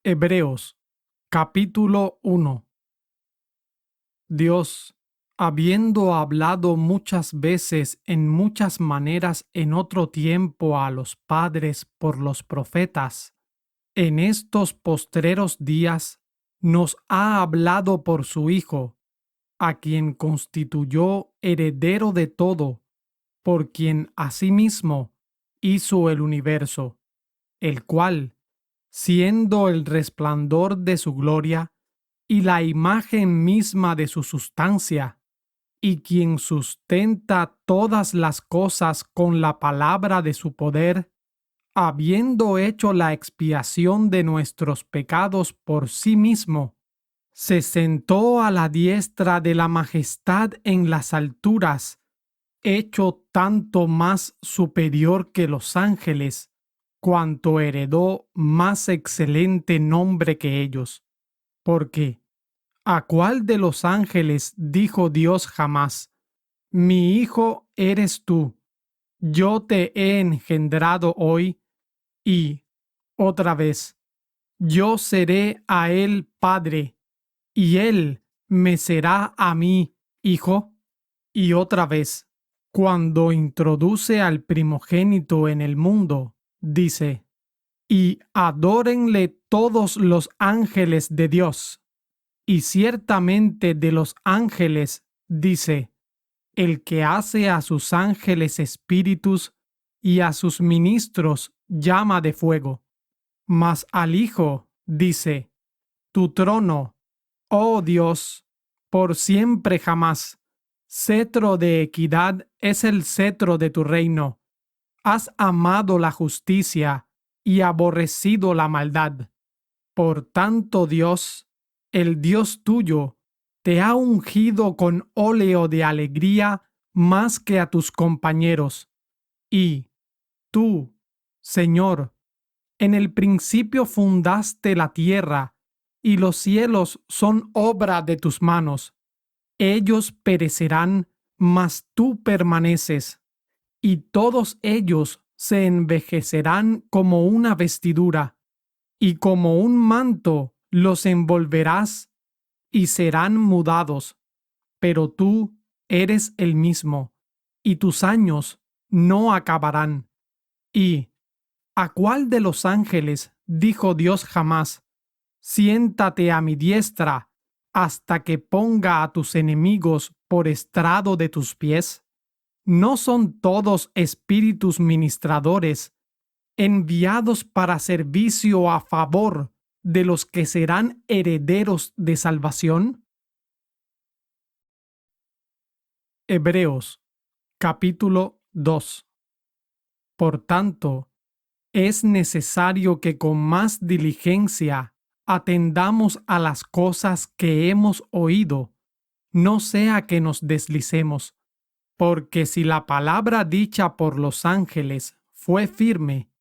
Hebreos, capítulo 1. Dios, habiendo hablado muchas veces en muchas maneras en otro tiempo a los padres por los profetas, en estos postreros días nos ha hablado por su Hijo, a quien constituyó heredero de todo, por quien asimismo hizo el universo, el cual, siendo el resplandor de su gloria y la imagen misma de su sustancia, y quien sustenta todas las cosas con la palabra de su poder, habiendo hecho la expiación de nuestros pecados por sí mismo, se sentó a la diestra de la majestad en las alturas, hecho tanto más superior que los ángeles, cuanto heredó más excelente nombre que ellos. Porque, ¿a cuál de los ángeles dijo Dios jamás: Mi hijo eres tú, yo te he engendrado hoy? Y, otra vez, yo seré a él padre, y él me será a mí hijo. Y otra vez, cuando introduce al primogénito en el mundo, dice: Y adórenle todos los ángeles de Dios. Y ciertamente de los ángeles dice: El que hace a sus ángeles espíritus y a sus ministros llama de fuego. Mas al Hijo dice: Tu trono, oh Dios, por siempre jamás. Cetro de equidad es el cetro de tu reino. Has amado la justicia y aborrecido la maldad. Por tanto, Dios, el Dios tuyo, te ha ungido con óleo de alegría más que a tus compañeros. Y tú, Señor, en el principio fundaste la tierra, y los cielos son obra de tus manos. Ellos perecerán, mas tú permaneces, y todos ellos se envejecerán como una vestidura, y como un manto los envolverás, y serán mudados. Pero tú eres el mismo, y tus años no acabarán. Y, ¿a cuál de los ángeles dijo Dios jamás: Siéntate a mi diestra hasta que ponga a tus enemigos por estrado de tus pies? ¿No son todos espíritus ministradores, enviados para servicio a favor de los que serán herederos de salvación? Hebreos, capítulo 2. Por tanto, es necesario que con más diligencia atendamos a las cosas que hemos oído, no sea que nos deslicemos, porque si la palabra dicha por los ángeles fue firme,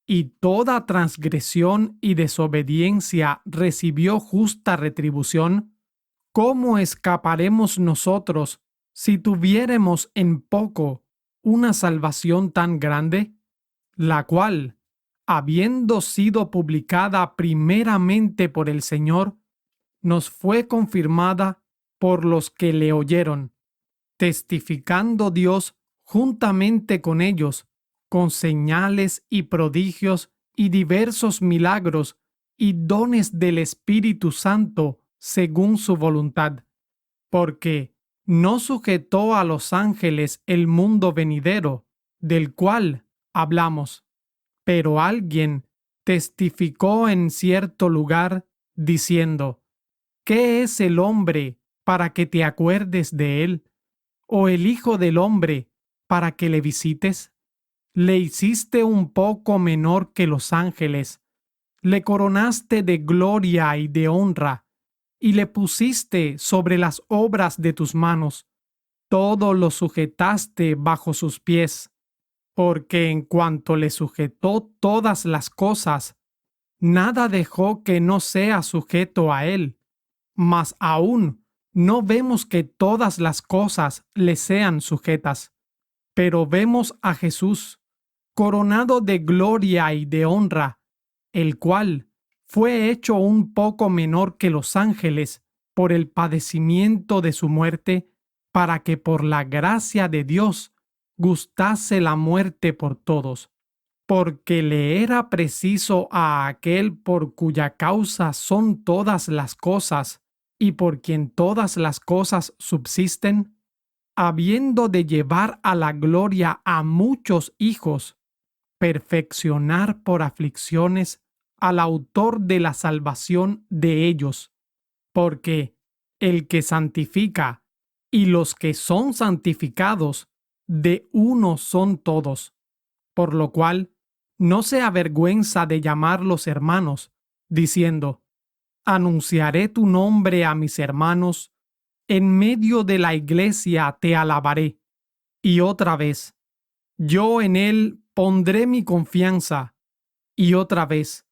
y toda transgresión y desobediencia recibió justa retribución, ¿cómo escaparemos nosotros si tuviéremos en poco una salvación tan grande, la cual, habiendo sido publicada primeramente por el Señor, nos fue confirmada por los que le oyeron, testificando Dios juntamente con ellos, con señales y prodigios y diversos milagros y dones del Espíritu Santo según su voluntad? Porque no sujetó a los ángeles el mundo venidero, del cual hablamos, pero alguien testificó en cierto lugar, diciendo: ¿Qué es el hombre para que te acuerdes de él? ¿O el hijo del hombre para que le visites? Le hiciste un poco menor que los ángeles, le coronaste de gloria y de honra, y le pusiste sobre las obras de tus manos. Todo lo sujetaste bajo sus pies, porque en cuanto le sujetó todas las cosas, nada dejó que no sea sujeto a él. Mas aún no vemos que todas las cosas le sean sujetas, pero vemos a Jesús, coronado de gloria y de honra, el cual, fue hecho un poco menor que los ángeles por el padecimiento de su muerte, para que por la gracia de Dios gustase la muerte por todos, porque le era preciso a aquel por cuya causa son todas las cosas y por quien todas las cosas subsisten, habiendo de llevar a la gloria a muchos hijos, perfeccionar por aflicciones al autor de la salvación de ellos, porque el que santifica y los que son santificados de uno son todos, por lo cual no se avergüenza de llamarlos hermanos, diciendo: anunciaré tu nombre a mis hermanos, en medio de la iglesia te alabaré. Y otra vez, yo en él pondré mi confianza. Y otra vez,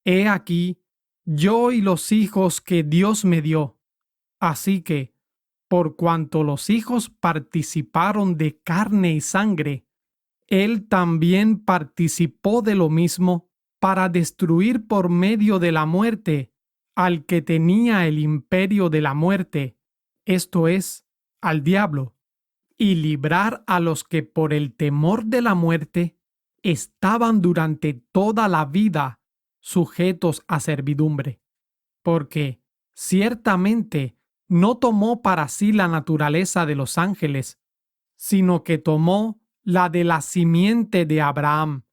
he aquí, yo y los hijos que Dios me dio. Así que, por cuanto los hijos participaron de carne y sangre, él también participó de lo mismo para destruir por medio de la muerte al que tenía el imperio de la muerte, esto es, al diablo, y librar a los que por el temor de la muerte estaban durante toda la vida sujetos a servidumbre. Porque ciertamente no tomó para sí la naturaleza de los ángeles, sino que tomó la de la simiente de Abraham,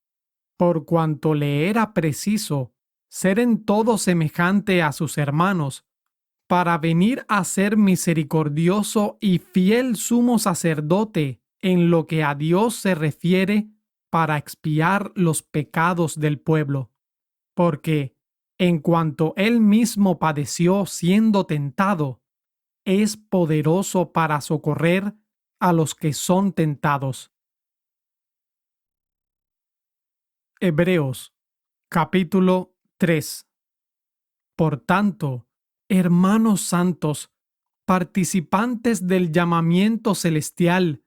por cuanto le era preciso ser en todo semejante a sus hermanos, para venir a ser misericordioso y fiel sumo sacerdote en lo que a Dios se refiere, para expiar los pecados del pueblo. Porque, en cuanto él mismo padeció siendo tentado, es poderoso para socorrer a los que son tentados. Hebreos, capítulo 3. Por tanto, hermanos santos, participantes del llamamiento celestial,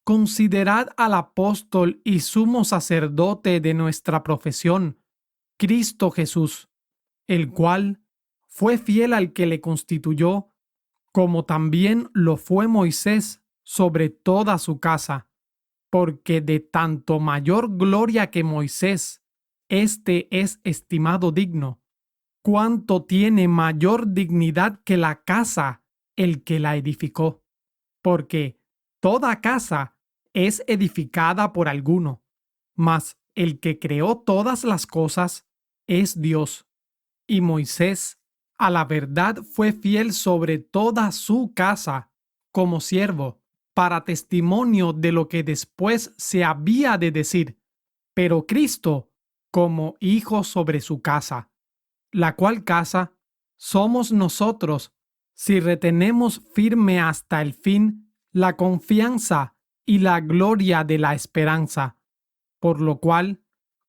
considerad al apóstol y sumo sacerdote de nuestra profesión, Cristo Jesús, el cual fue fiel al que le constituyó, como también lo fue Moisés sobre toda su casa, porque de tanto mayor gloria que Moisés, éste es estimado digno, cuanto tiene mayor dignidad que la casa el que la edificó, porque toda casa es edificada por alguno, mas el que creó todas las cosas es Dios. Y Moisés, a la verdad, fue fiel sobre toda su casa, como siervo, para testimonio de lo que después se había de decir, pero Cristo como hijo sobre su casa, la cual casa somos nosotros, si retenemos firme hasta el fin la confianza y la gloria de la esperanza, por lo cual,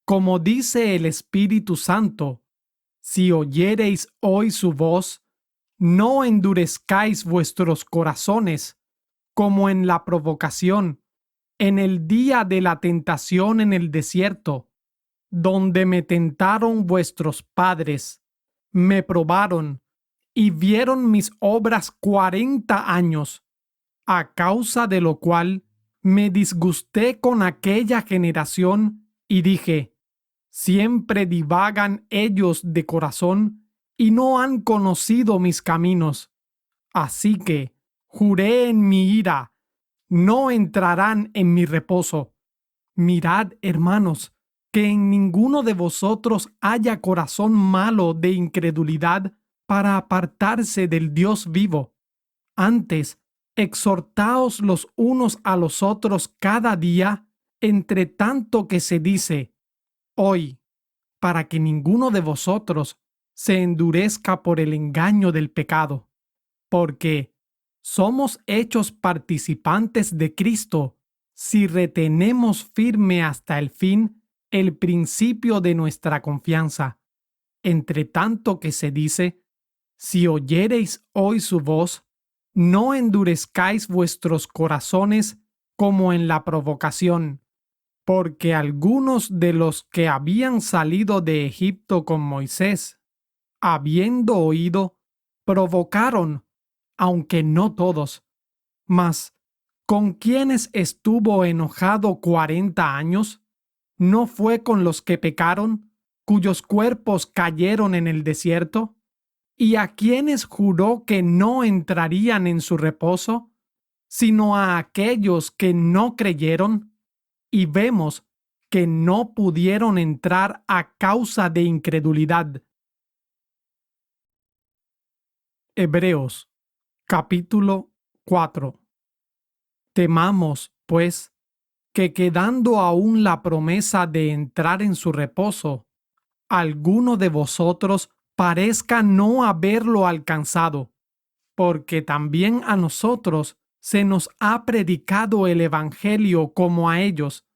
como dice el Espíritu Santo, si oyereis hoy su voz, no endurezcáis vuestros corazones, como en la provocación, en el día de la tentación en el desierto, donde me tentaron vuestros padres, me probaron y vieron mis obras 40 años, a causa de lo cual me disgusté con aquella generación y dije: siempre divagan ellos de corazón y no han conocido mis caminos. Así que juré en mi ira: no entrarán en mi reposo. Mirad, hermanos, que en ninguno de vosotros haya corazón malo de incredulidad para apartarse del Dios vivo. Antes, exhortaos los unos a los otros cada día, entre tanto que se dice hoy, para que ninguno de vosotros se endurezca por el engaño del pecado, porque somos hechos participantes de Cristo si retenemos firme hasta el fin el principio de nuestra confianza. Entre tanto que se dice: si oyereis hoy su voz, no endurezcáis vuestros corazones como en la provocación, porque algunos de los que habían salido de Egipto con Moisés habiendo oído, provocaron, aunque no todos. Mas, ¿con quiénes estuvo enojado 40 años? ¿No fue con los que pecaron, cuyos cuerpos cayeron en el desierto? ¿Y a quienes juró que no entrarían en su reposo, sino a aquellos que no creyeron? Y vemos que no pudieron entrar a causa de incredulidad. Hebreos, capítulo 4. Temamos, pues, que quedando aún la promesa de entrar en su reposo, alguno de vosotros parezca no haberlo alcanzado, porque también a nosotros se nos ha predicado el Evangelio como a ellos,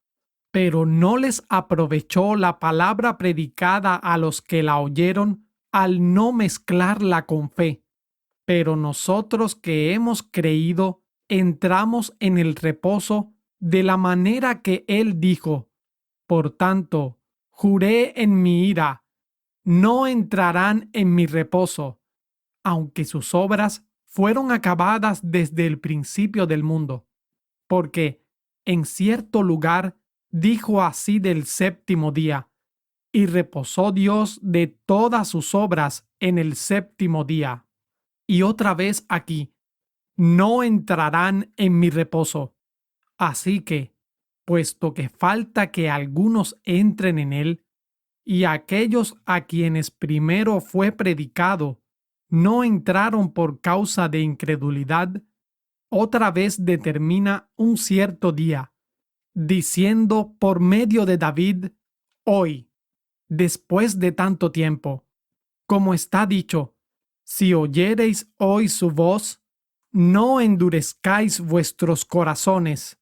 pero no les aprovechó la palabra predicada a los que la oyeron al no mezclarla con fe. Pero nosotros que hemos creído, entramos en el reposo de la manera que Él dijo. Por tanto, juré en mi ira, no entrarán en mi reposo, aunque sus obras fueron acabadas desde el principio del mundo. Porque en cierto lugar dijo así del séptimo día, y reposó Dios de todas sus obras en el séptimo día. Y otra vez aquí, no entrarán en mi reposo. Así que, puesto que falta que algunos entren en él, y aquellos a quienes primero fue predicado no entraron por causa de incredulidad, otra vez determina un cierto día, diciendo por medio de David, hoy, después de tanto tiempo, como está dicho, si oyereis hoy su voz, no endurezcáis vuestros corazones,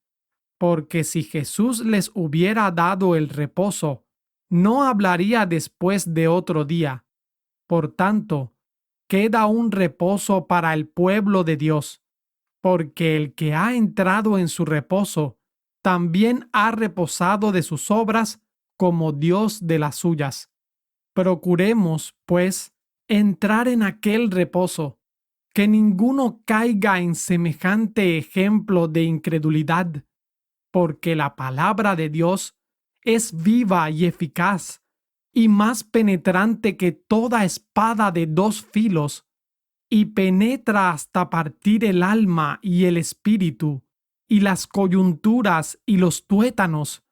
porque si Jesús les hubiera dado el reposo, no hablaría después de otro día. Por tanto, queda un reposo para el pueblo de Dios, porque el que ha entrado en su reposo, también ha reposado de sus obras como Dios de las suyas. Procuremos, pues, entrar en aquel reposo, que ninguno caiga en semejante ejemplo de incredulidad, porque la palabra de Dios es viva y eficaz, y más penetrante que toda espada de dos filos, y penetra hasta partir el alma y el espíritu, y las coyunturas y los tuétanos,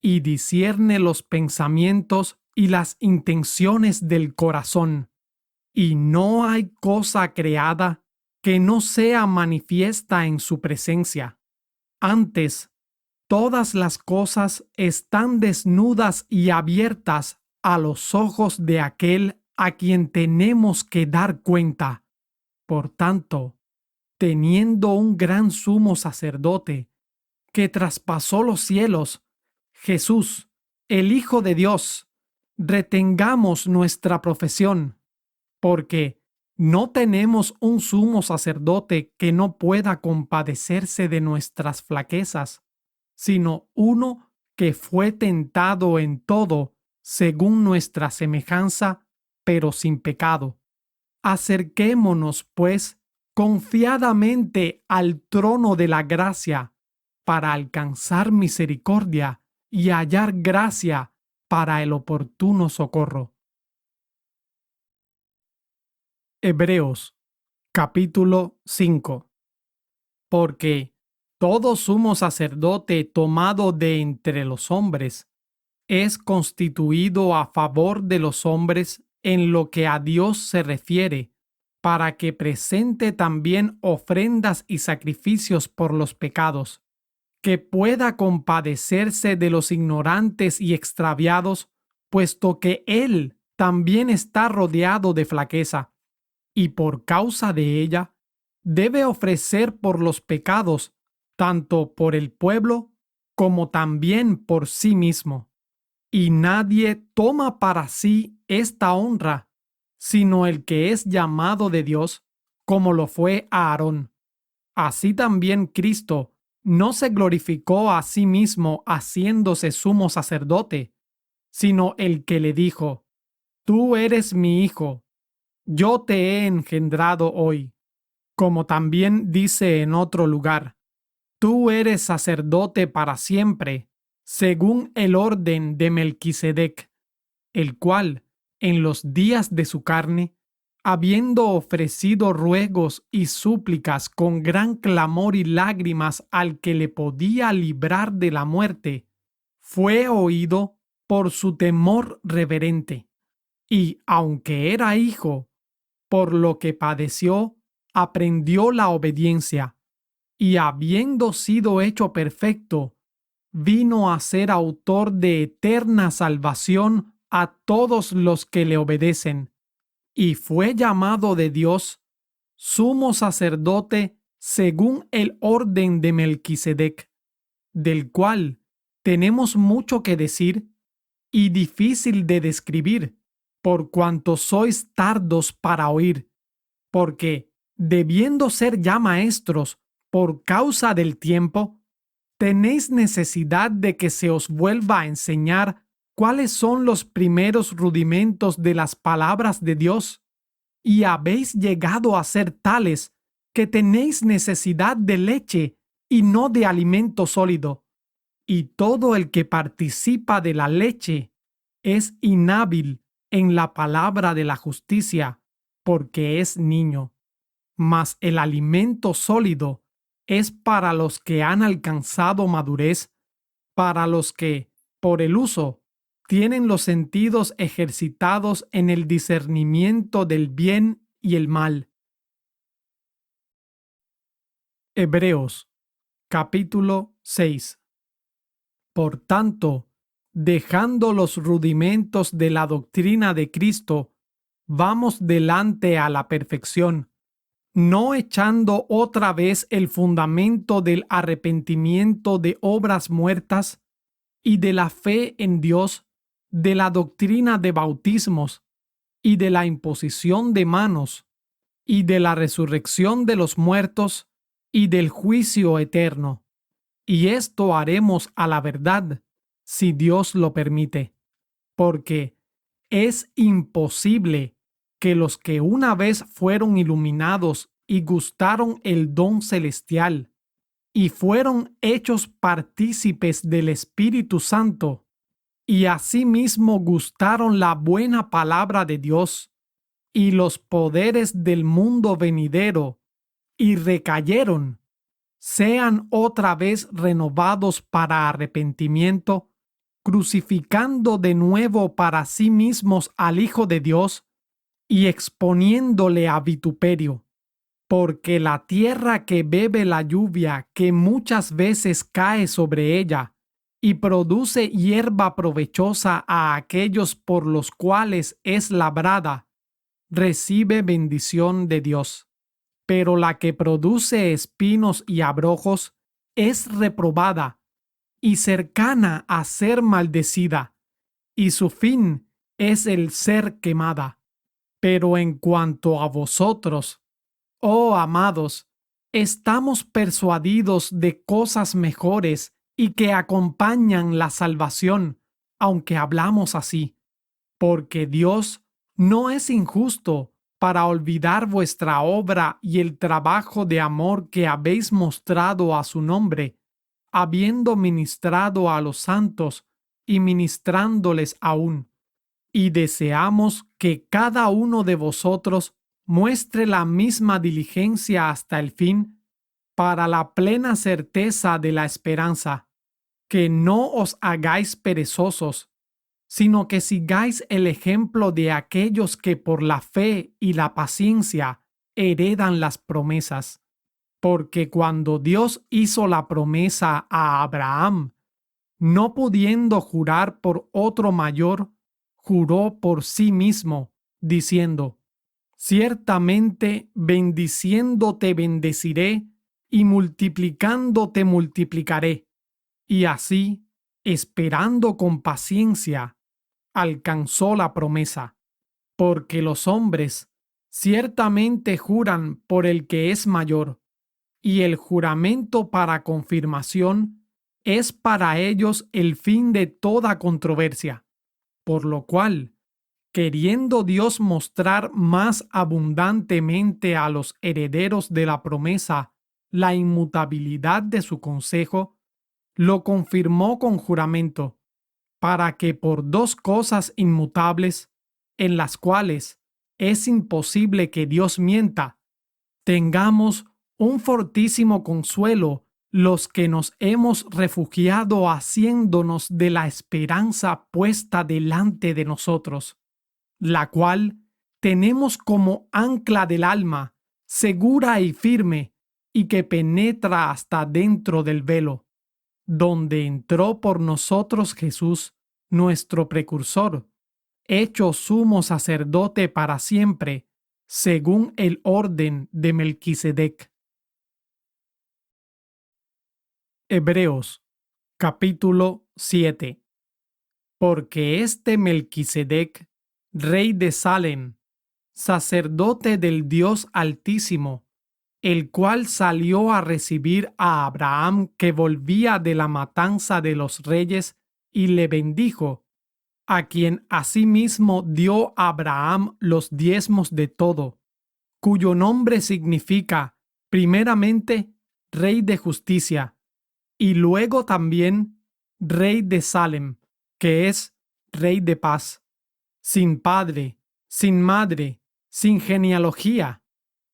y discierne los pensamientos y las intenciones del corazón. Y no hay cosa creada que no sea manifiesta en su presencia. Antes, todas las cosas están desnudas y abiertas a los ojos de aquel a quien tenemos que dar cuenta. Por tanto, teniendo un gran sumo sacerdote que traspasó los cielos, Jesús, el Hijo de Dios, retengamos nuestra profesión, porque no tenemos un sumo sacerdote que no pueda compadecerse de nuestras flaquezas, sino uno que fue tentado en todo según nuestra semejanza, pero sin pecado. Acerquémonos, pues, confiadamente al trono de la gracia para alcanzar misericordia y hallar gracia para el oportuno socorro. Hebreos, capítulo 5. Porque todo sumo sacerdote tomado de entre los hombres es constituido a favor de los hombres en lo que a Dios se refiere, para que presente también ofrendas y sacrificios por los pecados, que pueda compadecerse de los ignorantes y extraviados, puesto que Él también está rodeado de flaqueza, y por causa de ella, debe ofrecer por los pecados, tanto por el pueblo como también por sí mismo. Y nadie toma para sí esta honra, sino el que es llamado de Dios, como lo fue Aarón. Así también Cristo no se glorificó a sí mismo haciéndose sumo sacerdote, sino el que le dijo, Tú eres mi Hijo, yo te he engendrado hoy, como también dice en otro lugar, tú eres sacerdote para siempre, según el orden de Melquisedec, el cual, en los días de su carne, habiendo ofrecido ruegos y súplicas con gran clamor y lágrimas al que le podía librar de la muerte, fue oído por su temor reverente. Y aunque era hijo, por lo que padeció, aprendió la obediencia, y habiendo sido hecho perfecto, vino a ser autor de eterna salvación a todos los que le obedecen, y fue llamado de Dios sumo sacerdote según el orden de Melquisedec, del cual tenemos mucho que decir y difícil de describir, por cuanto sois tardos para oír, porque, debiendo ser ya maestros por causa del tiempo, tenéis necesidad de que se os vuelva a enseñar cuáles son los primeros rudimentos de las palabras de Dios, y habéis llegado a ser tales que tenéis necesidad de leche y no de alimento sólido. Y todo el que participa de la leche es inhábil en la palabra de la justicia, porque es niño. Mas el alimento sólido es para los que han alcanzado madurez, para los que, por el uso, tienen los sentidos ejercitados en el discernimiento del bien y el mal. Hebreos, capítulo 6. Por tanto, dejando los rudimentos de la doctrina de Cristo, vamos delante a la perfección, no echando otra vez el fundamento del arrepentimiento de obras muertas y de la fe en Dios, de la doctrina de bautismos y de la imposición de manos y de la resurrección de los muertos y del juicio eterno. Y esto haremos a la verdad, si Dios lo permite, porque es imposible que los que una vez fueron iluminados y gustaron el don celestial y fueron hechos partícipes del Espíritu Santo, y asimismo gustaron la buena palabra de Dios y los poderes del mundo venidero, y recayeron, sean otra vez renovados para arrepentimiento, crucificando de nuevo para sí mismos al Hijo de Dios y exponiéndole a vituperio, porque la tierra que bebe la lluvia que muchas veces cae sobre ella y produce hierba provechosa a aquellos por los cuales es labrada, recibe bendición de Dios. Pero la que produce espinos y abrojos es reprobada y cercana a ser maldecida, y su fin es el ser quemada. Pero en cuanto a vosotros, oh amados, estamos persuadidos de cosas mejores y que acompañan la salvación, aunque hablamos así, porque Dios no es injusto para olvidar vuestra obra y el trabajo de amor que habéis mostrado a su nombre, habiendo ministrado a los santos y ministrándoles aún. Y deseamos que cada uno de vosotros muestre la misma diligencia hasta el fin, para la plena certeza de la esperanza, que no os hagáis perezosos, sino que sigáis el ejemplo de aquellos que por la fe y la paciencia heredan las promesas. Porque cuando Dios hizo la promesa a Abraham, no pudiendo jurar por otro mayor, juró por sí mismo, diciendo: ciertamente bendiciéndote bendeciré y multiplicándote multiplicaré. Y así, esperando con paciencia, alcanzó la promesa, porque los hombres ciertamente juran por el que es mayor, y el juramento para confirmación es para ellos el fin de toda controversia, por lo cual queriendo Dios mostrar más abundantemente a los herederos de la promesa la inmutabilidad de su consejo, lo confirmó con juramento, para que por dos cosas inmutables, en las cuales es imposible que Dios mienta, tengamos un fortísimo consuelo los que nos hemos refugiado haciéndonos de la esperanza puesta delante de nosotros, la cual tenemos como ancla del alma, segura y firme, y que penetra hasta dentro del velo, donde entró por nosotros Jesús, nuestro precursor, hecho sumo sacerdote para siempre, según el orden de Melquisedec. Hebreos, capítulo 7. Porque este Melquisedec, rey de Salem, sacerdote del Dios Altísimo, el cual salió a recibir a Abraham que volvía de la matanza de los reyes y le bendijo, a quien asimismo dio Abraham los diezmos de todo, cuyo nombre significa, primeramente, Rey de Justicia, y luego también Rey de Salem, que es Rey de Paz, sin padre, sin madre, sin genealogía,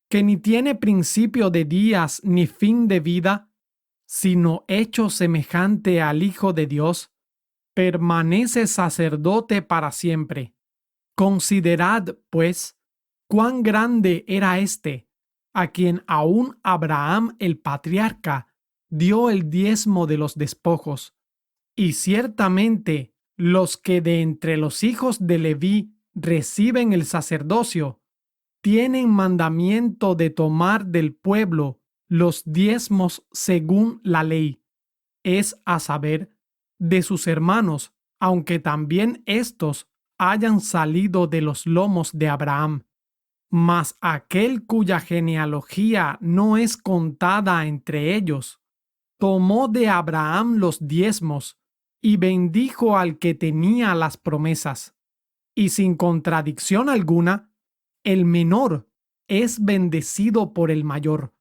que ni tiene principio de días ni fin de vida, sino hecho semejante al Hijo de Dios, permanece sacerdote para siempre. Considerad, pues, cuán grande era éste, a quien aún Abraham el patriarca dio el diezmo de los despojos. Y ciertamente los que de entre los hijos de Leví reciben el sacerdocio, tienen mandamiento de tomar del pueblo los diezmos según la ley, es a saber, de sus hermanos, aunque también éstos hayan salido de los lomos de Abraham. Mas aquel cuya genealogía no es contada entre ellos, tomó de Abraham los diezmos y bendijo al que tenía las promesas. Y sin contradicción alguna, el menor es bendecido por el mayor.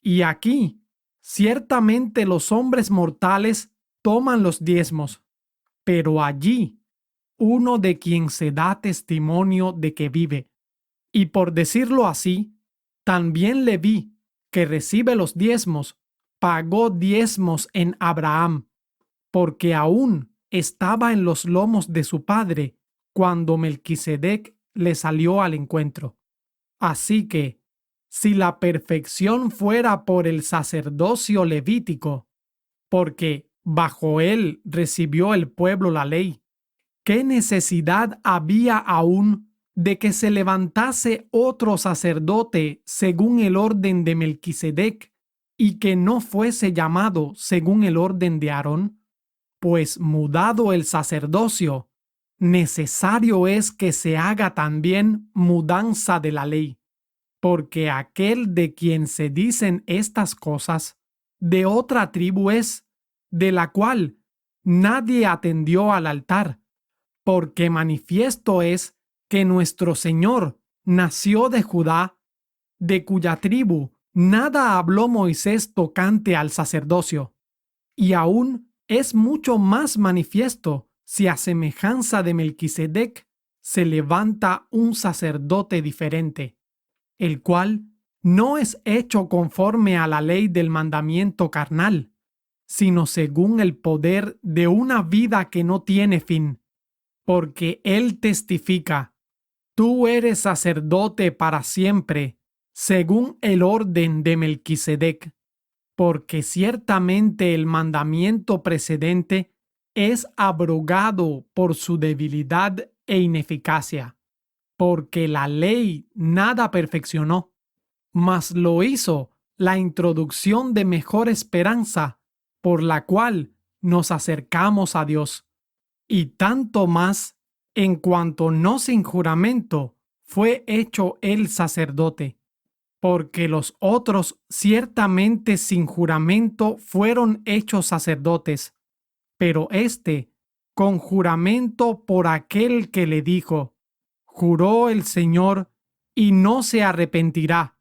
Y aquí, ciertamente los hombres mortales toman los diezmos, pero allí, uno de quien se da testimonio de que vive. Y por decirlo así, también Leví, que recibe los diezmos, pagó diezmos en Abraham, porque aún estaba en los lomos de su padre cuando Melquisedec le salió al encuentro. Así que, si la perfección fuera por el sacerdocio levítico, porque bajo él recibió el pueblo la ley, ¿qué necesidad había aún de que se levantase otro sacerdote según el orden de Melquisedec y que no fuese llamado según el orden de Aarón? Pues mudado el sacerdocio, necesario es que se haga también mudanza de la ley, porque aquel de quien se dicen estas cosas, de otra tribu es, de la cual nadie atendió al altar, porque manifiesto es que nuestro Señor nació de Judá, de cuya tribu nada habló Moisés tocante al sacerdocio, y aún es mucho más manifiesto si a semejanza de Melquisedec se levanta un sacerdote diferente, el cual no es hecho conforme a la ley del mandamiento carnal, sino según el poder de una vida que no tiene fin, porque él testifica: tú eres sacerdote para siempre, según el orden de Melquisedec, porque ciertamente el mandamiento precedente es abrogado por su debilidad e ineficacia, porque la ley nada perfeccionó, mas lo hizo la introducción de mejor esperanza, por la cual nos acercamos a Dios. Y tanto más, en cuanto no sin juramento fue hecho él sacerdote, porque los otros ciertamente sin juramento fueron hechos sacerdotes, pero éste con juramento por aquel que le dijo: juró el Señor, y no se arrepentirá.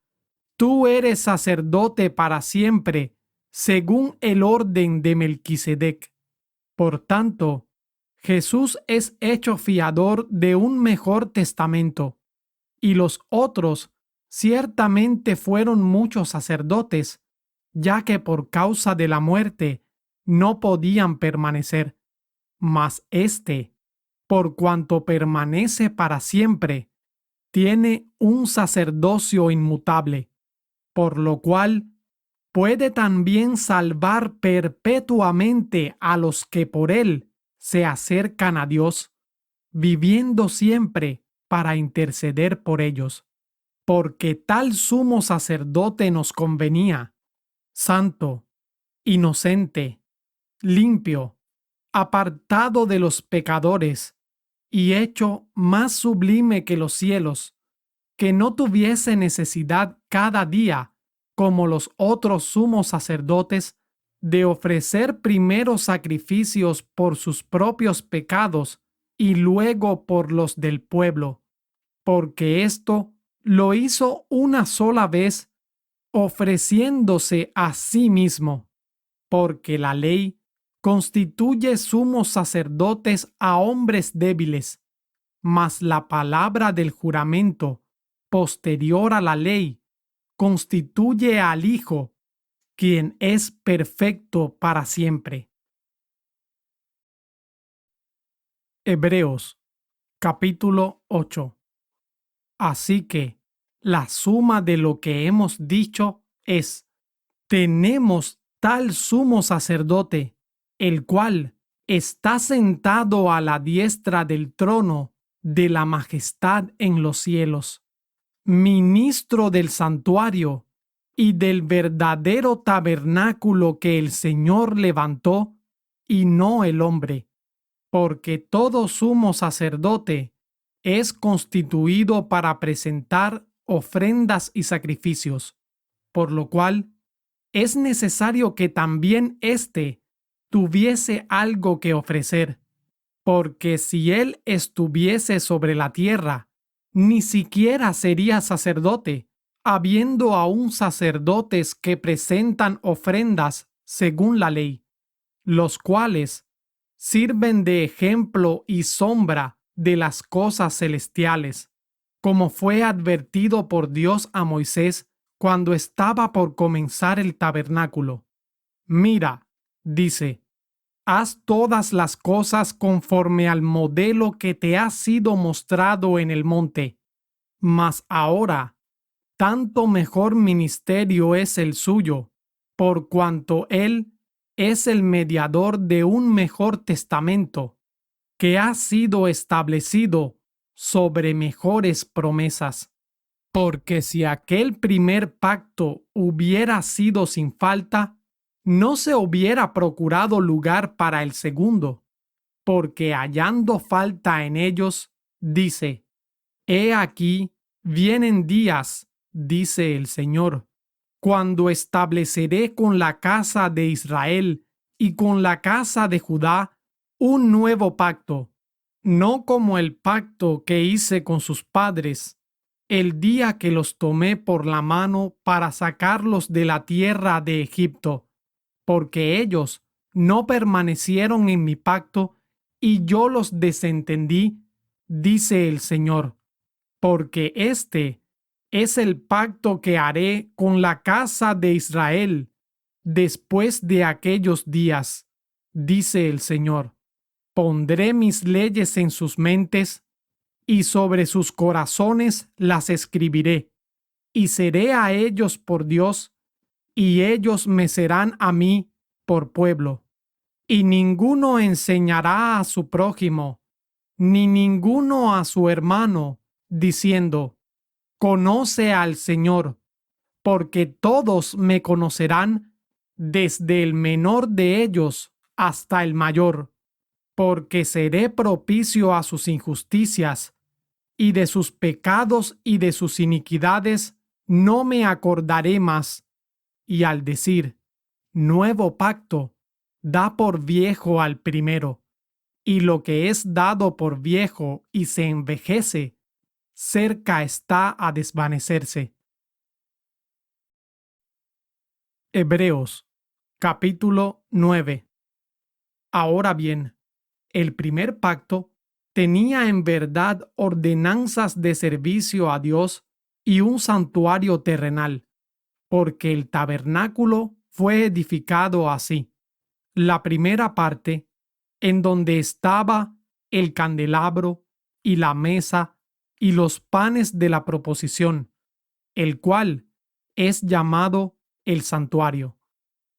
Tú eres sacerdote para siempre, según el orden de Melquisedec. Por tanto, Jesús es hecho fiador de un mejor testamento, y los otros ciertamente fueron muchos sacerdotes, ya que por causa de la muerte no podían permanecer. Mas éste, por cuanto permanece para siempre, tiene un sacerdocio inmutable, por lo cual puede también salvar perpetuamente a los que por él se acercan a Dios, viviendo siempre para interceder por ellos. Porque tal sumo sacerdote nos convenía, santo, inocente, limpio, apartado de los pecadores y hecho más sublime que los cielos, que no tuviese necesidad cada día, como los otros sumos sacerdotes, de ofrecer primero sacrificios por sus propios pecados y luego por los del pueblo, porque esto lo hizo una sola vez, ofreciéndose a sí mismo, porque la ley constituye sumos sacerdotes a hombres débiles, mas la palabra del juramento, posterior a la ley, constituye al Hijo, quien es perfecto para siempre. Hebreos, capítulo 8. Así que la suma de lo que hemos dicho es: tenemos tal sumo sacerdote, el cual está sentado a la diestra del trono de la majestad en los cielos, ministro del santuario y del verdadero tabernáculo que el Señor levantó, y no el hombre, porque todo sumo sacerdote es constituido para presentar ofrendas y sacrificios, por lo cual es necesario que también éste tuviese algo que ofrecer, porque si él estuviese sobre la tierra, ni siquiera sería sacerdote, habiendo aún sacerdotes que presentan ofrendas según la ley, los cuales sirven de ejemplo y sombra de las cosas celestiales, como fue advertido por Dios a Moisés cuando estaba por comenzar el tabernáculo. Mira, dice, haz todas las cosas conforme al modelo que te ha sido mostrado en el monte. Mas ahora, tanto mejor ministerio es el suyo, por cuanto él es el mediador de un mejor testamento, que ha sido establecido sobre mejores promesas. Porque si aquel primer pacto hubiera sido sin falta, no se hubiera procurado lugar para el segundo, porque hallando falta en ellos, dice: He aquí, vienen días, dice el Señor, cuando estableceré con la casa de Israel y con la casa de Judá un nuevo pacto, no como el pacto que hice con sus padres el día que los tomé por la mano para sacarlos de la tierra de Egipto, porque ellos no permanecieron en mi pacto y yo los desentendí, dice el Señor, porque este es el pacto que haré con la casa de Israel después de aquellos días, dice el Señor. Pondré mis leyes en sus mentes y sobre sus corazones las escribiré, y seré a ellos por Dios, y ellos me serán a mí por pueblo. Y ninguno enseñará a su prójimo, ni ninguno a su hermano, diciendo: Conoce al Señor, porque todos me conocerán, desde el menor de ellos hasta el mayor, porque seré propicio a sus injusticias, y de sus pecados y de sus iniquidades no me acordaré más. Y al decir nuevo pacto, da por viejo al primero, y lo que es dado por viejo y se envejece, cerca está a desvanecerse. Hebreos, capítulo 9. Ahora bien, el primer pacto tenía en verdad ordenanzas de servicio a Dios y un santuario terrenal, porque el tabernáculo fue edificado así. La primera parte, en donde estaba el candelabro y la mesa y los panes de la proposición, el cual es llamado el santuario.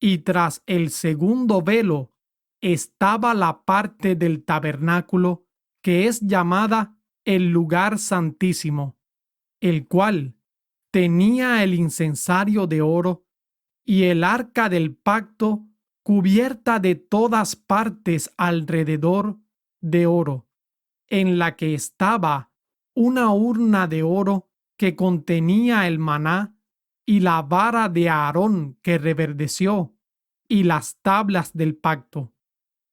Y tras el segundo velo estaba la parte del tabernáculo que es llamada el lugar santísimo, el cual tenía el incensario de oro y el arca del pacto cubierta de todas partes alrededor de oro, en la que estaba una urna de oro que contenía el maná y la vara de Aarón que reverdeció y las tablas del pacto,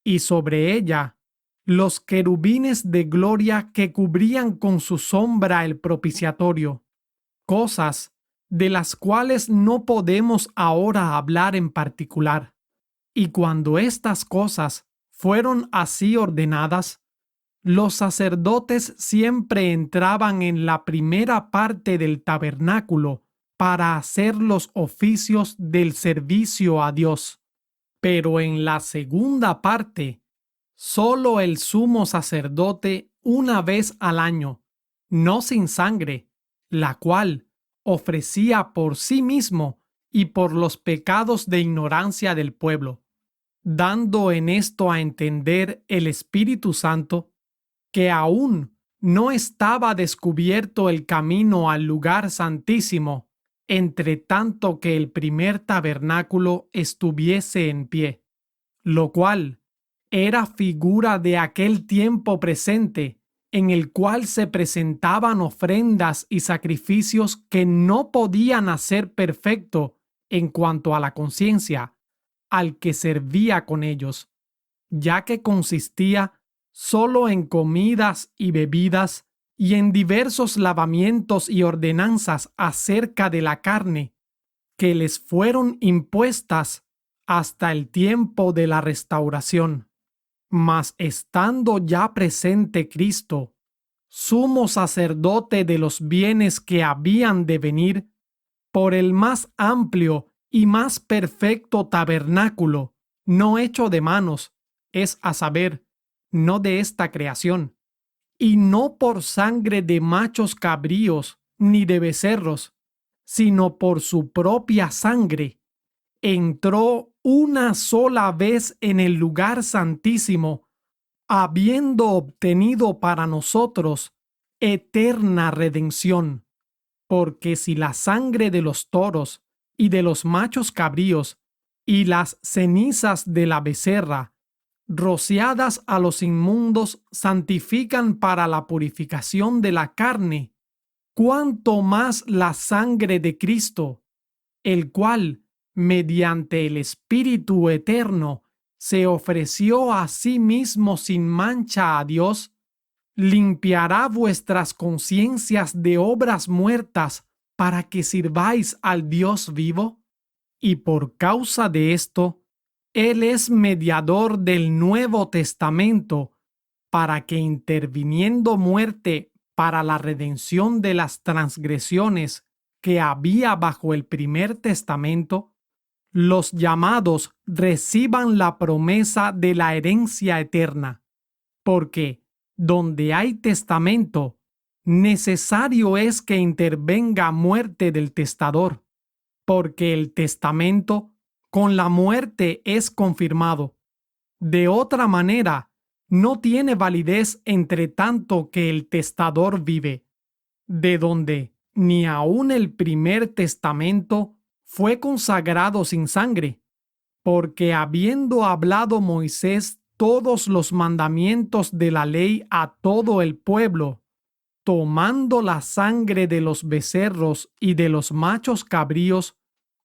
y sobre ella los querubines de gloria que cubrían con su sombra el propiciatorio, cosas de las cuales no podemos ahora hablar en particular. Y cuando estas cosas fueron así ordenadas, los sacerdotes siempre entraban en la primera parte del tabernáculo para hacer los oficios del servicio a Dios. Pero en la segunda parte, solo el sumo sacerdote una vez al año, no sin sangre, la cual ofrecía por sí mismo y por los pecados de ignorancia del pueblo, dando en esto a entender el Espíritu Santo que aún no estaba descubierto el camino al lugar santísimo, entre tanto que el primer tabernáculo estuviese en pie, lo cual era figura de aquel tiempo presente en el cual se presentaban ofrendas y sacrificios que no podían hacer perfecto en cuanto a la conciencia al que servía con ellos, ya que consistía solo en comidas y bebidas y en diversos lavamientos y ordenanzas acerca de la carne que les fueron impuestas hasta el tiempo de la restauración. Mas estando ya presente Cristo, sumo sacerdote de los bienes que habían de venir, por el más amplio y más perfecto tabernáculo, no hecho de manos, es a saber, no de esta creación, y no por sangre de machos cabríos ni de becerros, sino por su propia sangre, entró una sola vez en el lugar santísimo, habiendo obtenido para nosotros eterna redención. Porque si la sangre de los toros y de los machos cabríos y las cenizas de la becerra, rociadas a los inmundos, santifican para la purificación de la carne, cuánto más la sangre de Cristo, el cual, mediante el Espíritu eterno, se ofreció a sí mismo sin mancha a Dios, limpiará vuestras conciencias de obras muertas para que sirváis al Dios vivo. Y por causa de esto, Él es mediador del Nuevo Testamento, para que interviniendo muerte para la redención de las transgresiones que había bajo el primer testamento, los llamados reciban la promesa de la herencia eterna, porque donde hay testamento, necesario es que intervenga muerte del testador, porque el testamento con la muerte es confirmado. De otra manera, no tiene validez entre tanto que el testador vive, de donde ni aun el primer testamento fue consagrado sin sangre, porque habiendo hablado Moisés todos los mandamientos de la ley a todo el pueblo, tomando la sangre de los becerros y de los machos cabríos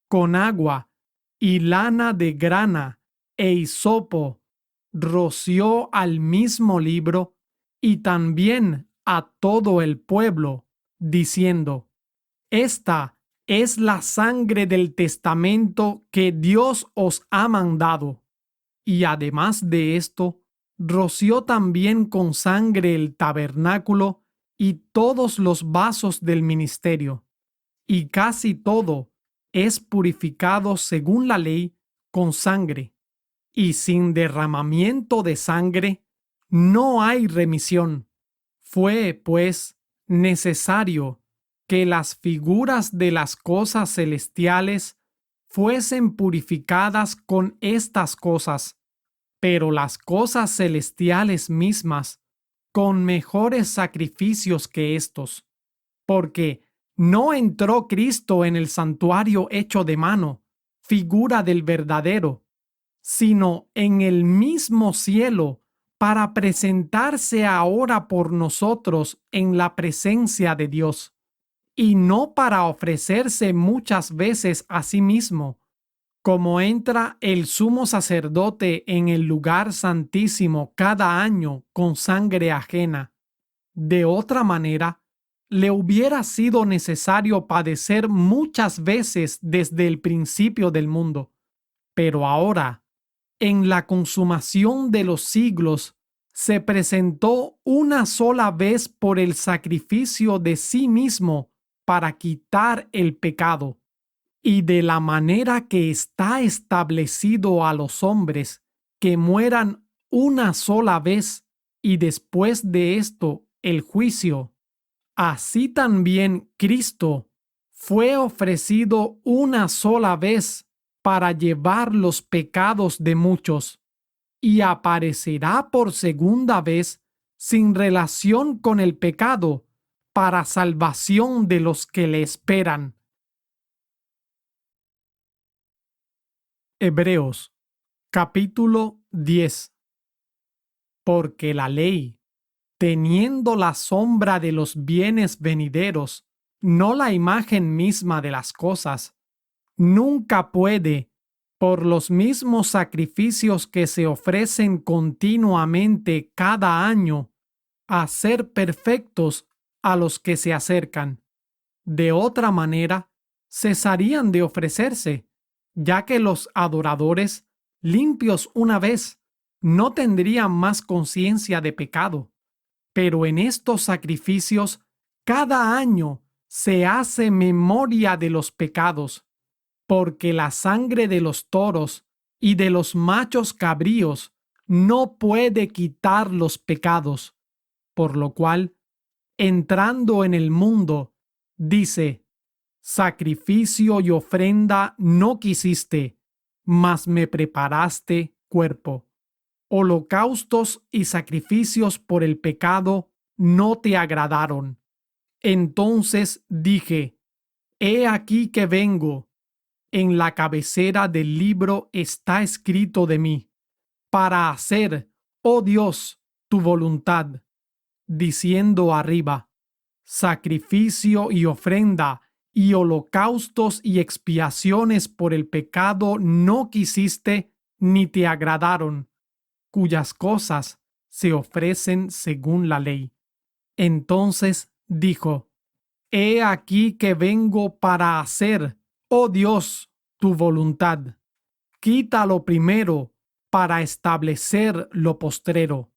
con agua y lana de grana e hisopo, roció al mismo libro y también a todo el pueblo, diciendo: Esta es la sangre del testamento que Dios os ha mandado. Y además de esto, roció también con sangre el tabernáculo y todos los vasos del ministerio. Y casi todo es purificado según la ley con sangre. Y sin derramamiento de sangre no hay remisión. Fue, pues, necesario que las figuras de las cosas celestiales fuesen purificadas con estas cosas, pero las cosas celestiales mismas con mejores sacrificios que estos, porque no entró Cristo en el santuario hecho de mano, figura del verdadero, sino en el mismo cielo, para presentarse ahora por nosotros en la presencia de Dios, y no para ofrecerse muchas veces a sí mismo, como entra el sumo sacerdote en el lugar santísimo cada año con sangre ajena. De otra manera, le hubiera sido necesario padecer muchas veces desde el principio del mundo. Pero ahora, en la consumación de los siglos, se presentó una sola vez por el sacrificio de sí mismo para quitar el pecado. Y de la manera que está establecido a los hombres que mueran una sola vez y después de esto el juicio, así también Cristo fue ofrecido una sola vez para llevar los pecados de muchos, y aparecerá por segunda vez sin relación con el pecado para salvación de los que le esperan. Hebreos capítulo 10. Porque la ley, teniendo la sombra de los bienes venideros, no la imagen misma de las cosas, nunca puede, por los mismos sacrificios que se ofrecen continuamente cada año, hacer perfectos a los que se acercan. De otra manera, cesarían de ofrecerse, ya que los adoradores, limpios una vez, no tendrían más conciencia de pecado. Pero en estos sacrificios, cada año se hace memoria de los pecados, porque la sangre de los toros y de los machos cabríos no puede quitar los pecados, por lo cual, entrando en el mundo, dice: sacrificio y ofrenda no quisiste, mas me preparaste cuerpo. Holocaustos y sacrificios por el pecado no te agradaron. Entonces dije: he aquí que vengo. En la cabecera del libro está escrito de mí, para hacer, oh Dios, tu voluntad, diciendo arriba: sacrificio y ofrenda y holocaustos y expiaciones por el pecado no quisiste ni te agradaron, cuyas cosas se ofrecen según la ley. Entonces dijo: he aquí que vengo para hacer, oh Dios, tu voluntad. Quita lo primero para establecer lo postrero.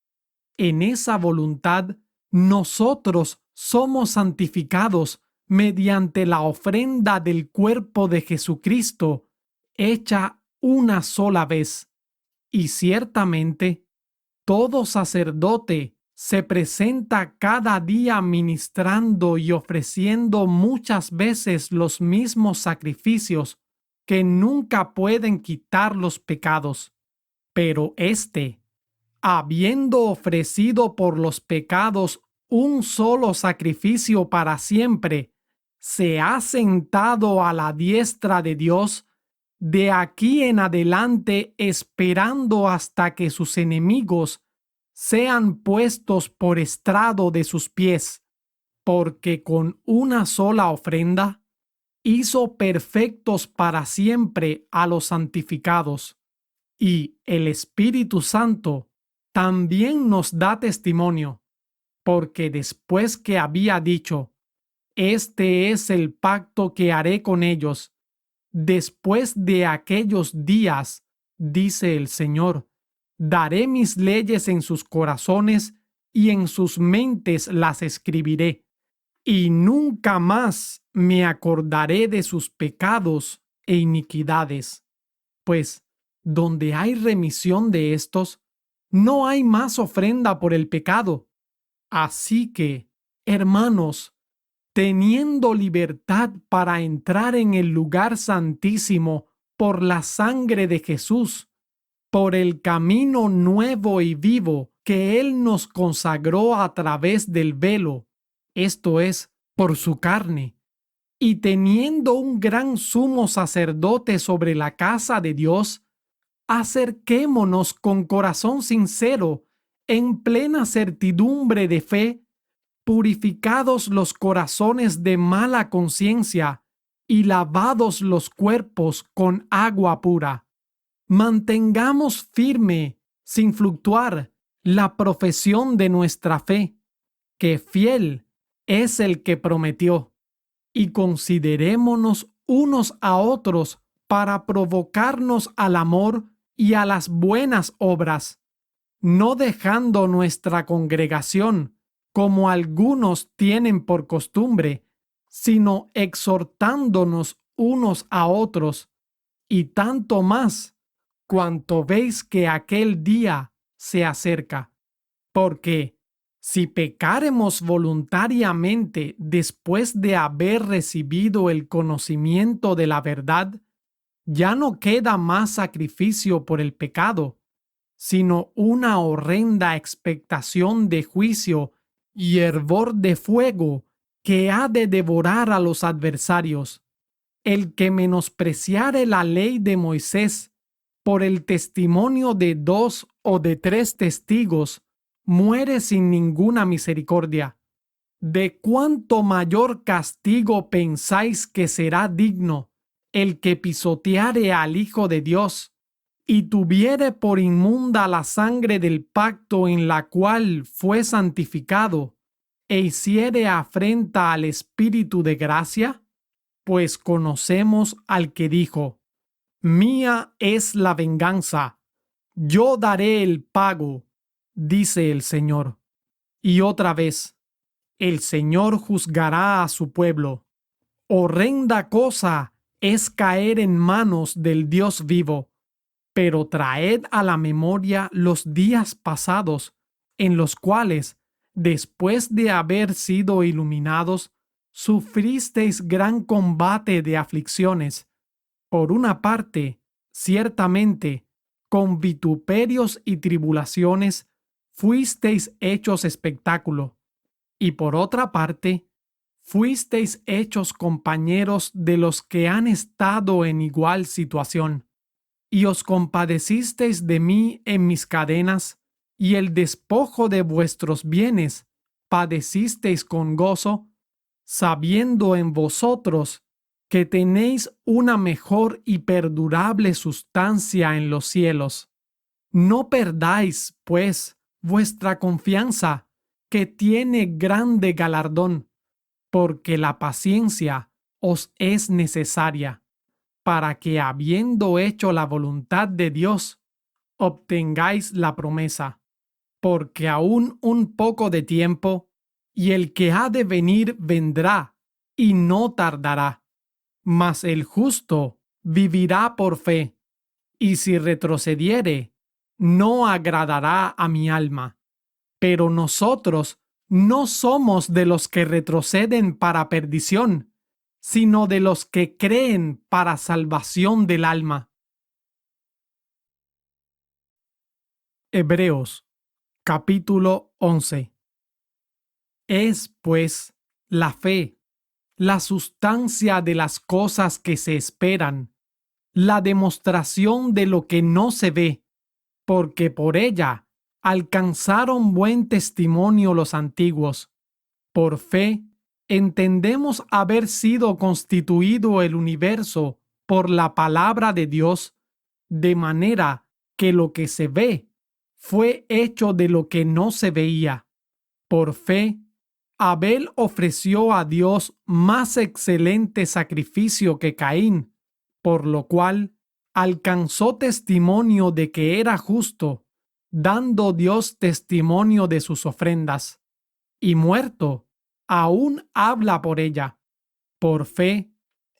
En esa voluntad nosotros somos santificados mediante la ofrenda del cuerpo de Jesucristo, hecha una sola vez. Y ciertamente, todo sacerdote se presenta cada día ministrando y ofreciendo muchas veces los mismos sacrificios que nunca pueden quitar los pecados. Pero éste, habiendo ofrecido por los pecados un solo sacrificio para siempre, se ha sentado a la diestra de Dios, de aquí en adelante esperando hasta que sus enemigos sean puestos por estrado de sus pies, porque con una sola ofrenda hizo perfectos para siempre a los santificados. Y el Espíritu Santo también nos da testimonio, porque después que había dicho: Este es el pacto que haré con ellos. Después de aquellos días, dice el Señor, daré mis leyes en sus corazones y en sus mentes las escribiré, y nunca más me acordaré de sus pecados e iniquidades. Pues, donde hay remisión de estos, no hay más ofrenda por el pecado. Así que, hermanos, teniendo libertad para entrar en el lugar santísimo por la sangre de Jesús, por el camino nuevo y vivo que Él nos consagró a través del velo, esto es, por su carne, y teniendo un gran sumo sacerdote sobre la casa de Dios, acerquémonos con corazón sincero, en plena certidumbre de fe, purificados los corazones de mala conciencia y lavados los cuerpos con agua pura. Mantengamos firme, sin fluctuar, la profesión de nuestra fe, que fiel es el que prometió, y considerémonos unos a otros para provocarnos al amor y a las buenas obras, no dejando nuestra congregación, como algunos tienen por costumbre, sino exhortándonos unos a otros, y tanto más cuanto veis que aquel día se acerca. Porque si pecáremos voluntariamente después de haber recibido el conocimiento de la verdad, ya no queda más sacrificio por el pecado, sino una horrenda expectación de juicio y hervor de fuego que ha de devorar a los adversarios. El que menospreciare la ley de Moisés por el testimonio de 2 o de 3 testigos, muere sin ninguna misericordia. ¿De cuánto mayor castigo pensáis que será digno el que pisoteare al Hijo de Dios y tuviere por inmunda la sangre del pacto en la cual fue santificado, e hiciere afrenta al Espíritu de gracia? Pues conocemos al que dijo: Mía es la venganza, yo daré el pago, dice el Señor. Y otra vez, el Señor juzgará a su pueblo. Horrenda cosa es caer en manos del Dios vivo. Pero traed a la memoria los días pasados, en los cuales, después de haber sido iluminados, sufristeis gran combate de aflicciones. Por una parte, ciertamente, con vituperios y tribulaciones, fuisteis hechos espectáculo, y por otra parte, fuisteis hechos compañeros de los que han estado en igual situación. Y os compadecisteis de mí en mis cadenas, y el despojo de vuestros bienes padecisteis con gozo, sabiendo en vosotros que tenéis una mejor y perdurable sustancia en los cielos. No perdáis, pues, vuestra confianza, que tiene grande galardón, porque la paciencia os es necesaria, para que, habiendo hecho la voluntad de Dios, obtengáis la promesa. Porque aún un poco de tiempo, y el que ha de venir vendrá, y no tardará. Mas el justo vivirá por fe, y si retrocediere, no agradará a mi alma. Pero nosotros no somos de los que retroceden para perdición, sino de los que creen para salvación del alma. Hebreos, capítulo 11. Es, pues, la fe, la sustancia de las cosas que se esperan, la demostración de lo que no se ve, porque por ella alcanzaron buen testimonio los antiguos. Por fe, entendemos haber sido constituido el universo por la palabra de Dios, de manera que lo que se ve fue hecho de lo que no se veía. Por fe, Abel ofreció a Dios más excelente sacrificio que Caín, por lo cual alcanzó testimonio de que era justo, dando Dios testimonio de sus ofrendas. Y muerto, aún habla por ella. Por fe,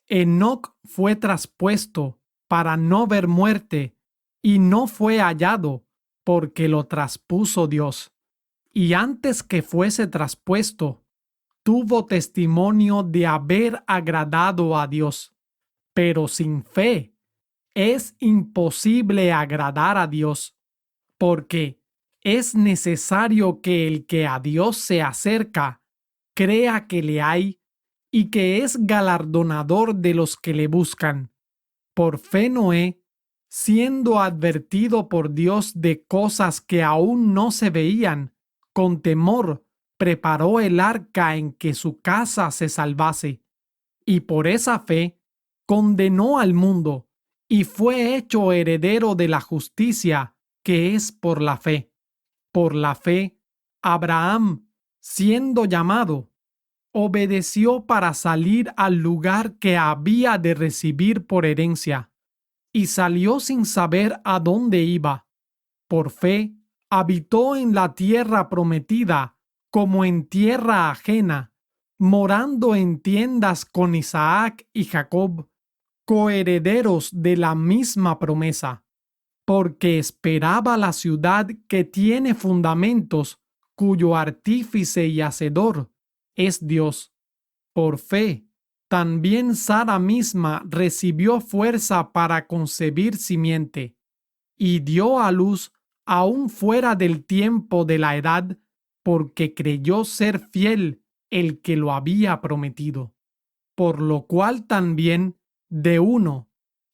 Enoc fue traspuesto para no ver muerte, y no fue hallado, porque lo traspuso Dios. Y antes que fuese traspuesto, tuvo testimonio de haber agradado a Dios. Pero sin fe es imposible agradar a Dios, porque es necesario que el que a Dios se acerca crea que le hay y que es galardonador de los que le buscan. Por fe Noé, siendo advertido por Dios de cosas que aún no se veían, con temor preparó el arca en que su casa se salvase, y por esa fe condenó al mundo y fue hecho heredero de la justicia que es por la fe. Por la fe, Abraham, siendo llamado, obedeció para salir al lugar que había de recibir por herencia, y salió sin saber a dónde iba. Por fe, habitó en la tierra prometida como en tierra ajena, morando en tiendas con Isaac y Jacob, coherederos de la misma promesa, porque esperaba la ciudad que tiene fundamentos, cuyo artífice y hacedor es Dios. Por fe, también Sara misma recibió fuerza para concebir simiente, y dio a luz aún fuera del tiempo de la edad, porque creyó ser fiel el que lo había prometido. Por lo cual también de uno,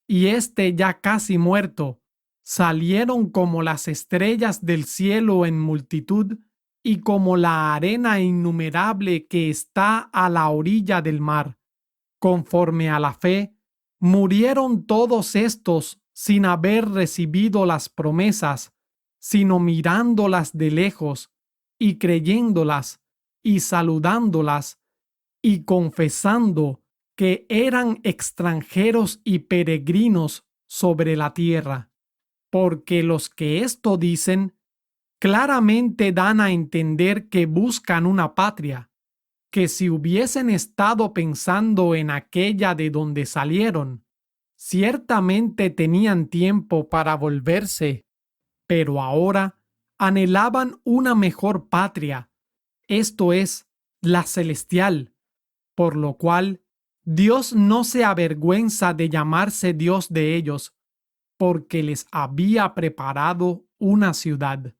y éste ya casi muerto, salieron como las estrellas del cielo en multitud, y como la arena innumerable que está a la orilla del mar. Conforme a la fe, murieron todos estos sin haber recibido las promesas, sino mirándolas de lejos, y creyéndolas, y saludándolas, y confesando que eran extranjeros y peregrinos sobre la tierra. Porque los que esto dicen, claramente dan a entender que buscan una patria, que si hubiesen estado pensando en aquella de donde salieron, ciertamente tenían tiempo para volverse, pero ahora anhelaban una mejor patria, esto es, la celestial, por lo cual Dios no se avergüenza de llamarse Dios de ellos, porque les había preparado una ciudad.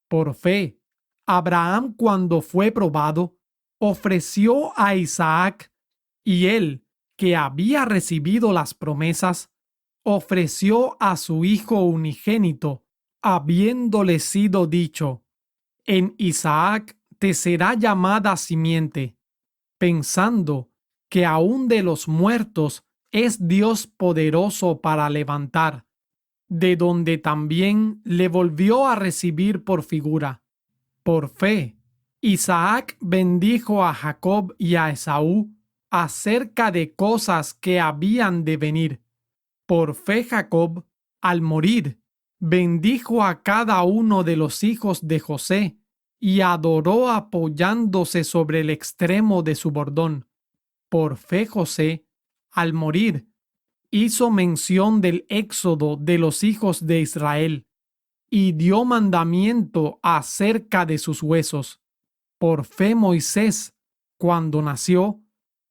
Por fe, Abraham, cuando fue probado, ofreció a Isaac, y él, que había recibido las promesas, ofreció a su hijo unigénito, habiéndole sido dicho: en Isaac te será llamada simiente, pensando que aun de los muertos es Dios poderoso para levantar, de donde también le volvió a recibir por figura. Por fe, Isaac bendijo a Jacob y a Esaú acerca de cosas que habían de venir. Por fe Jacob, al morir, bendijo a cada uno de los hijos de José y adoró apoyándose sobre el extremo de su bordón. Por fe José, al morir, hizo mención del éxodo de los hijos de Israel y dio mandamiento acerca de sus huesos. Por fe Moisés, cuando nació,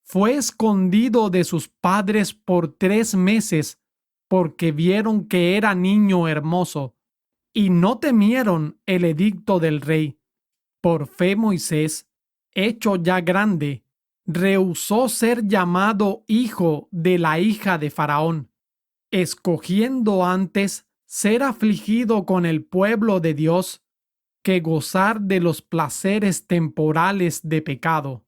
fue escondido de sus padres por 3 meses, porque vieron que era niño hermoso, y no temieron el edicto del rey. Por fe Moisés, hecho ya grande, rehusó ser llamado hijo de la hija de Faraón, escogiendo antes ser afligido con el pueblo de Dios que gozar de los placeres temporales de pecado,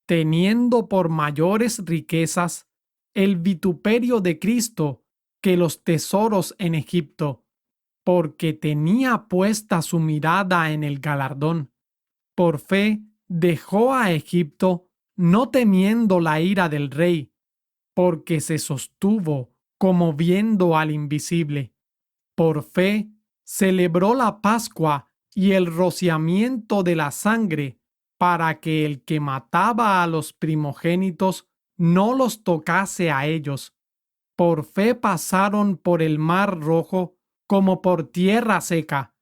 teniendo por mayores riquezas el vituperio de Cristo que los tesoros en Egipto, porque tenía puesta su mirada en el galardón. Por fe dejó a Egipto no temiendo la ira del rey, porque se sostuvo como viendo al invisible. Por fe, celebró la Pascua y el rociamiento de la sangre, para que el que mataba a los primogénitos no los tocase a ellos. Por fe pasaron por el mar Rojo como por tierra seca,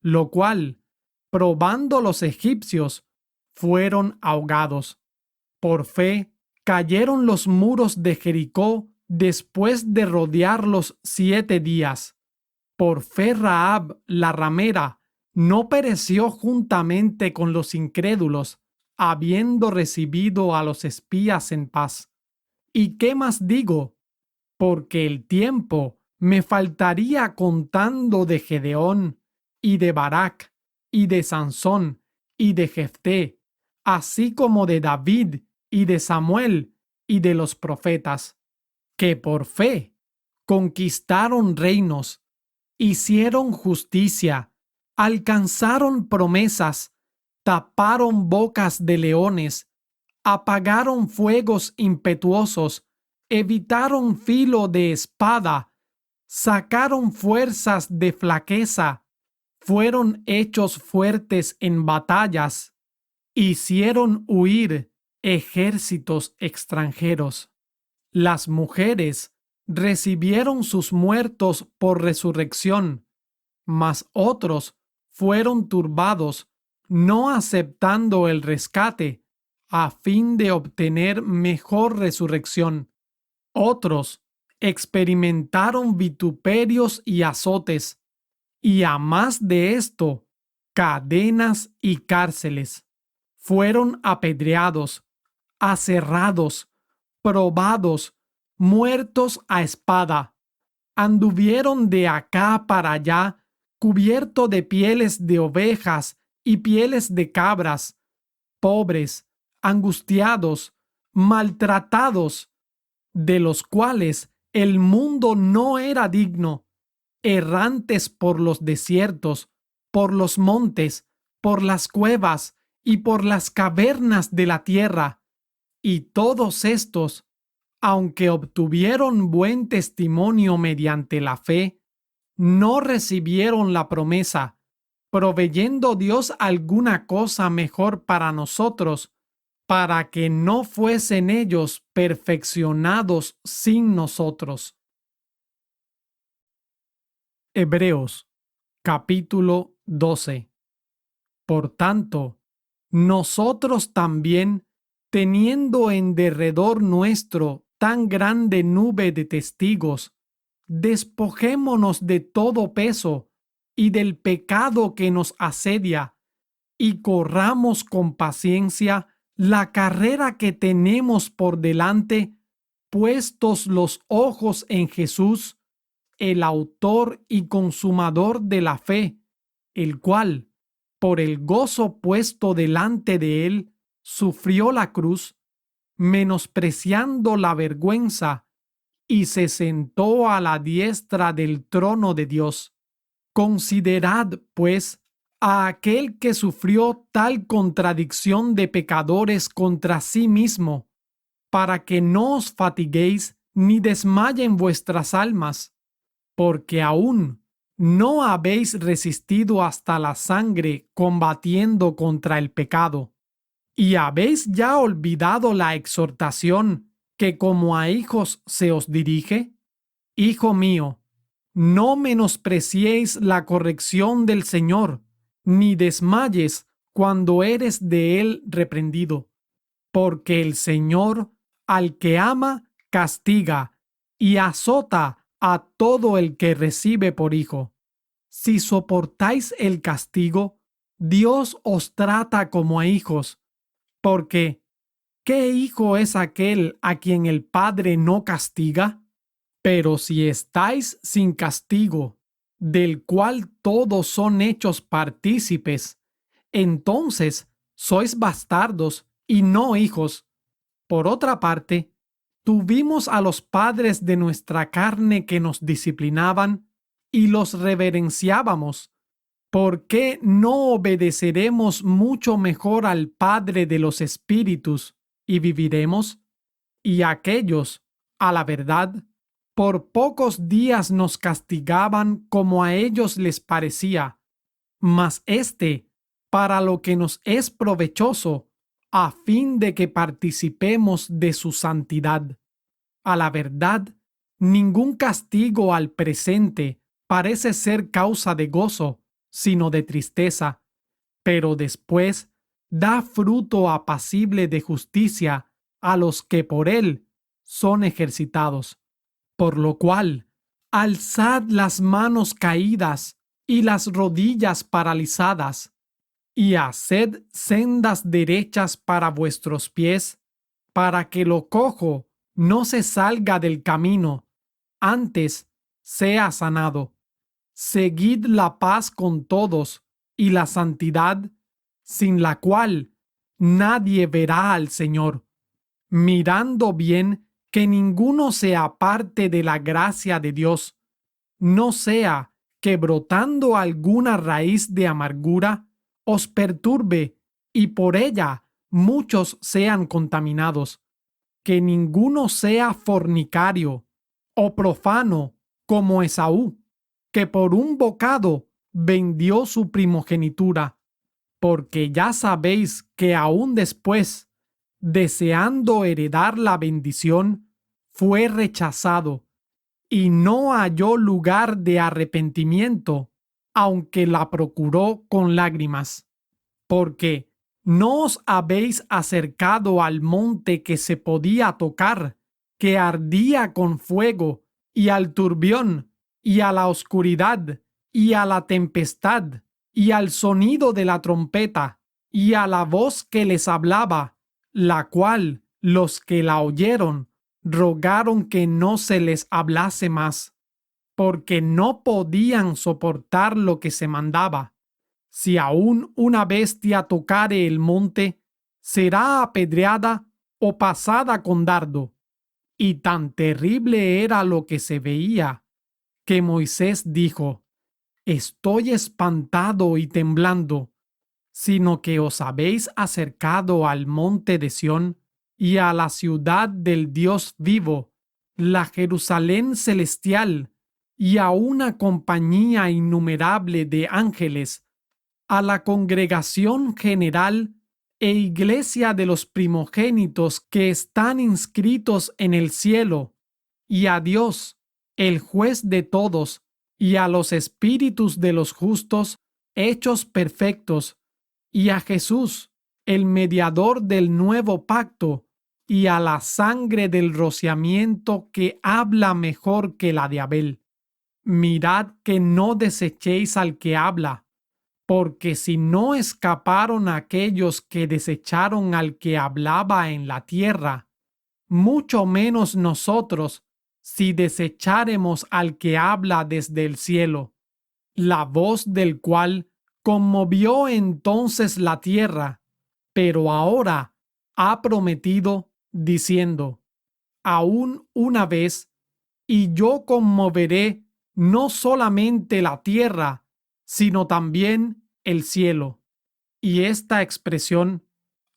lo cual, probando los egipcios, fueron ahogados. Por fe cayeron los muros de Jericó después de rodearlos 7 días. Por fe Rahab, la ramera, no pereció juntamente con los incrédulos, habiendo recibido a los espías en paz. ¿Y qué más digo? Porque el tiempo me faltaría contando de Gedeón, y de Barak, y de Sansón, y de Jefté, así como de David, y de Samuel, y de los profetas, que por fe conquistaron reinos, hicieron justicia, alcanzaron promesas, taparon bocas de leones, apagaron fuegos impetuosos, evitaron filo de espada, sacaron fuerzas de flaqueza, fueron hechos fuertes en batallas, hicieron huir ejércitos extranjeros. Las mujeres recibieron sus muertos por resurrección, mas otros fueron turbados, no aceptando el rescate, a fin de obtener mejor resurrección. Otros experimentaron vituperios y azotes, y a más de esto, cadenas y cárceles. Fueron apedreados, aserrados, probados, muertos a espada. Anduvieron de acá para allá, cubierto de pieles de ovejas y pieles de cabras, pobres, angustiados, maltratados, de los cuales el mundo no era digno, errantes por los desiertos, por los montes, por las cuevas y por las cavernas de la tierra. Y todos estos, aunque obtuvieron buen testimonio mediante la fe, no recibieron la promesa, proveyendo Dios alguna cosa mejor para nosotros, para que no fuesen ellos perfeccionados sin nosotros. Hebreos, capítulo 12. Por tanto, nosotros también, teniendo en derredor nuestro tan grande nube de testigos, despojémonos de todo peso y del pecado que nos asedia, y corramos con paciencia la carrera que tenemos por delante, puestos los ojos en Jesús, el autor y consumador de la fe, el cual, por el gozo puesto delante de él, sufrió la cruz, menospreciando la vergüenza, y se sentó a la diestra del trono de Dios. Considerad, pues, a aquel que sufrió tal contradicción de pecadores contra sí mismo, para que no os fatiguéis ni desmayen vuestras almas, porque aún no habéis resistido hasta la sangre combatiendo contra el pecado, y habéis ya olvidado la exhortación que como a hijos se os dirige. Hijo mío, no menospreciéis la corrección del Señor, ni desmayes cuando eres de él reprendido, porque el Señor al que ama castiga y azota a todo el que recibe por hijo. Si soportáis el castigo, Dios os trata como a hijos, porque ¿qué hijo es aquel a quien el Padre no castiga? Pero si estáis sin castigo, del cual todos son hechos partícipes, entonces sois bastardos y no hijos. Por otra parte, tuvimos a los padres de nuestra carne que nos disciplinaban y los reverenciábamos. ¿Por qué no obedeceremos mucho mejor al Padre de los Espíritus y viviremos? Y aquellos, a la verdad, por pocos días nos castigaban como a ellos les parecía, mas para lo que nos es provechoso, a fin de que participemos de su santidad. A la verdad, ningún castigo al presente parece ser causa de gozo, sino de tristeza, pero después da fruto apacible de justicia a los que por él son ejercitados. Por lo cual, alzad las manos caídas y las rodillas paralizadas, y haced sendas derechas para vuestros pies, para que lo cojo no se salga del camino, antes sea sanado. Seguid la paz con todos y la santidad, sin la cual nadie verá al Señor, mirando bien que ninguno se aparte de la gracia de Dios, no sea que brotando alguna raíz de amargura os perturbe y por ella muchos sean contaminados. Que ninguno sea fornicario o profano como Esaú, que por un bocado vendió su primogenitura, porque ya sabéis que aún después, deseando heredar la bendición, fue rechazado y no halló lugar de arrepentimiento, aunque la procuró con lágrimas. Porque no os habéis acercado al monte que se podía tocar, que ardía con fuego, y al turbión, y a la oscuridad, y a la tempestad, y al sonido de la trompeta, y a la voz que les hablaba, la cual los que la oyeron rogaron que no se les hablase más, porque no podían soportar lo que se mandaba. Si aún una bestia tocare el monte, será apedreada o pasada con dardo. Y tan terrible era lo que se veía, que Moisés dijo: Estoy espantado y temblando, sino que os habéis acercado al monte de Sión y a la ciudad del Dios vivo, la Jerusalén celestial, y a una compañía innumerable de ángeles, a la congregación general e iglesia de los primogénitos que están inscritos en el cielo, y a Dios, el juez de todos, y a los espíritus de los justos hechos perfectos, y a Jesús, el mediador del nuevo pacto, y a la sangre del rociamiento que habla mejor que la de Abel. Mirad que no desechéis al que habla, porque si no escaparon aquellos que desecharon al que hablaba en la tierra, mucho menos nosotros si desecháremos al que habla desde el cielo, la voz del cual conmovió entonces la tierra, pero ahora ha prometido, diciendo: aún una vez, y yo conmoveré no solamente la tierra, sino también el cielo. Y esta expresión,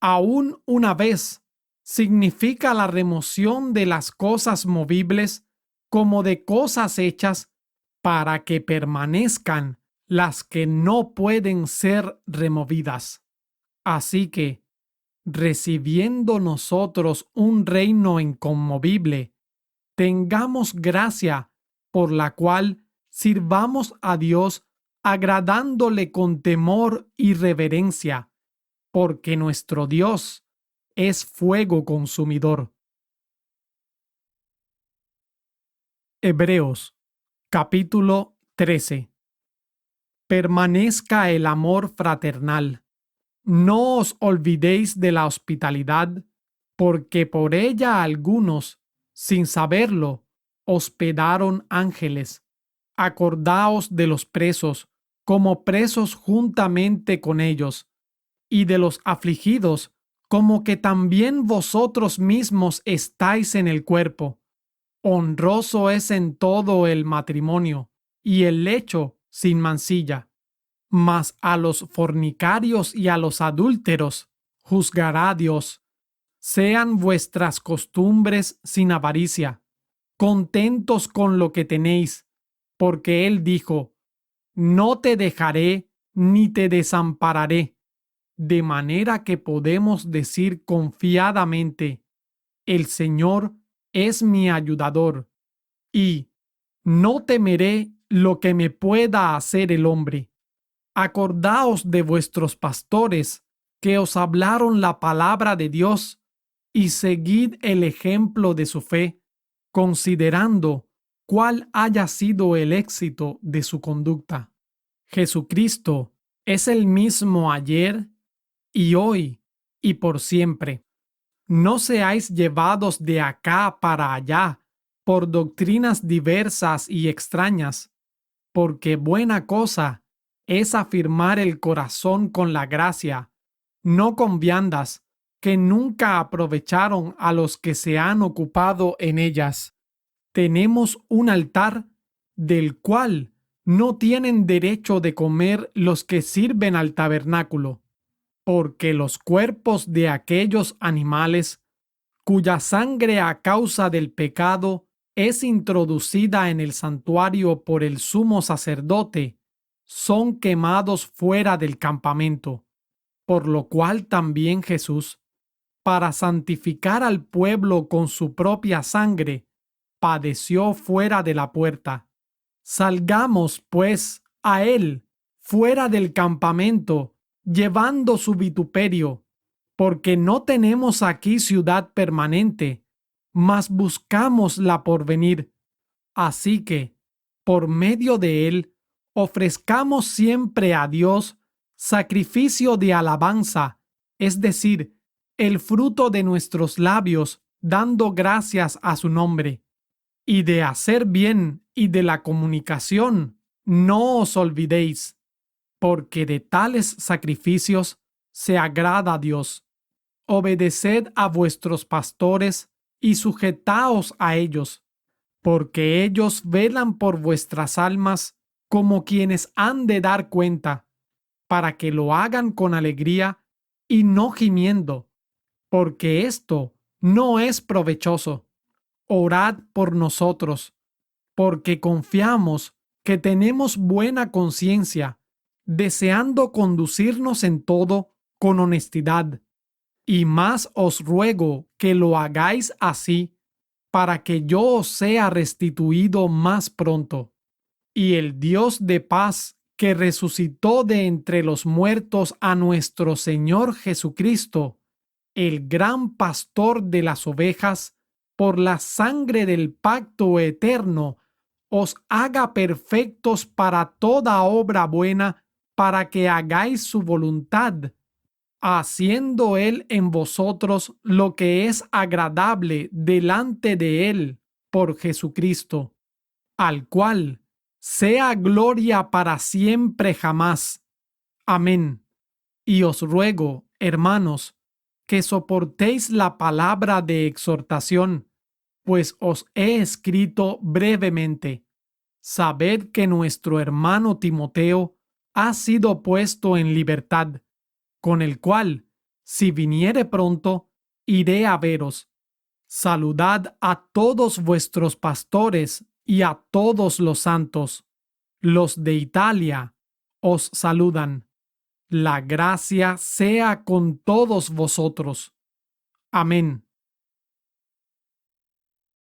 aún una vez, significa la remoción de las cosas movibles como de cosas hechas para que permanezcan las que no pueden ser removidas. Así que, recibiendo nosotros un reino inconmovible, tengamos gracia por la cual sirvamos a Dios agradándole con temor y reverencia, porque nuestro Dios es fuego consumidor. Hebreos, capítulo 13. Permanezca el amor fraternal. No os olvidéis de la hospitalidad, porque por ella algunos, sin saberlo, hospedaron ángeles. Acordaos de los presos, como presos juntamente con ellos, y de los afligidos, como que también vosotros mismos estáis en el cuerpo. Honroso es en todo el matrimonio, y el lecho sin mancilla. mas a los fornicarios y a los adúlteros juzgará Dios. Sean vuestras costumbres sin avaricia, contentos con lo que tenéis, porque Él dijo: no te dejaré ni te desampararé. De manera que podemos decir confiadamente: el Señor es mi ayudador, y no temeré lo que me pueda hacer el hombre. Acordaos de vuestros pastores que os hablaron la palabra de Dios, y seguid el ejemplo de su fe, considerando cuál haya sido el éxito de su conducta. Jesucristo es el mismo ayer y hoy y por siempre. No seáis llevados de acá para allá por doctrinas diversas y extrañas, porque buena cosa es afirmar el corazón con la gracia, no con viandas que nunca aprovecharon a los que se han ocupado en ellas. Tenemos un altar del cual no tienen derecho de comer los que sirven al tabernáculo, porque los cuerpos de aquellos animales, cuya sangre a causa del pecado es introducida en el santuario por el sumo sacerdote, son quemados fuera del campamento, por lo cual también Jesús, para santificar al pueblo con su propia sangre, padeció fuera de la puerta. Salgamos, pues, a él, fuera del campamento, llevando su vituperio, porque no tenemos aquí ciudad permanente, mas buscamos la porvenir. Así que, por medio de él, ofrezcamos siempre a Dios sacrificio de alabanza, es decir, el fruto de nuestros labios, dando gracias a su nombre. Y de hacer bien y de la comunicación, no os olvidéis, porque de tales sacrificios se agrada a Dios. Obedeced a vuestros pastores y sujetaos a ellos, porque ellos velan por vuestras almas como quienes han de dar cuenta, para que lo hagan con alegría y no gimiendo, porque esto no es provechoso. Orad por nosotros, porque confiamos que tenemos buena conciencia, deseando conducirnos en todo con honestidad. Y más os ruego que lo hagáis así, para que yo os sea restituido más pronto. Y el Dios de paz, que resucitó de entre los muertos a nuestro Señor Jesucristo, el gran pastor de las ovejas, por la sangre del pacto eterno, os haga perfectos para toda obra buena, para que hagáis su voluntad, haciendo Él en vosotros lo que es agradable delante de Él por Jesucristo, al cual sea gloria para siempre jamás. Amén. Y os ruego, hermanos, que soportéis la palabra de exhortación, pues os he escrito brevemente. Sabed que nuestro hermano Timoteo ha sido puesto en libertad, con el cual, si viniere pronto, iré a veros. Saludad a todos vuestros pastores y a todos los santos. Los de Italia os saludan. La gracia sea con todos vosotros. Amén.